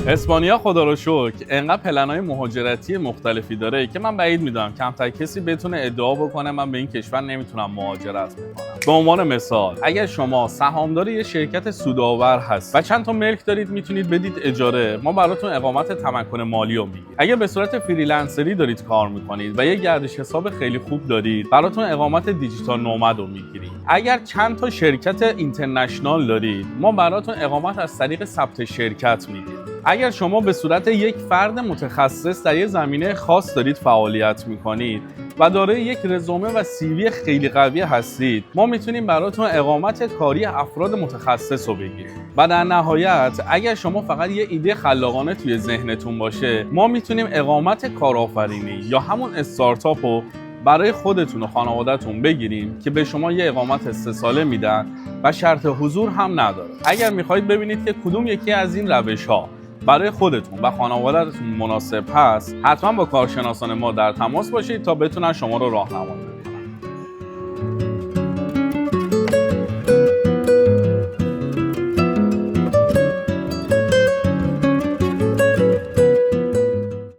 اسپانیا خدا رو شکر انقدر پلن‌های مهاجرتی مختلفی داره که من بعید میدونم کمتر کسی بتونه ادعا بکنه من به این کشور نمیتونم مهاجرت بکنم. به عنوان مثال اگر شما سهامدار یه شرکت سودآور هست و چند تا ملک دارید میتونید بدید اجاره، ما براتون اقامت تمکن مالی رو میگیریم. اگر به صورت فریلنسری دارید کار میکنید و یه گردش حساب خیلی خوب دارید، براتون اقامت دیجیتال نومد رو میگیریم. اگر چند تا شرکت اینترنشنال دارید، ما براتون اقامت از طریق ثبت شرکت میگیریم. اگر شما به صورت یک فرد متخصص در یک زمینه خاص دارید فعالیت میکنید و دارای یک رزومه و CV خیلی قوی هستید، ما میتونیم براتون اقامت کاری افراد متخصص رو بگیریم. و در نهایت اگر شما فقط یه ایده خلاقانه توی ذهنتون باشه، ما میتونیم اقامت کارآفرینی یا همون استارتاپ رو برای خودتون و خانواده‌تون بگیریم که به شما یه اقامت 3 ساله میدن و شرط حضور هم نداره. اگر میخواید ببینید که کدوم یکی از این روش‌ها برای خودتون و خانواده‌تون مناسب هست، حتما با کارشناسان ما در تماس باشید تا بتونن شما رو راهنمایی کنن.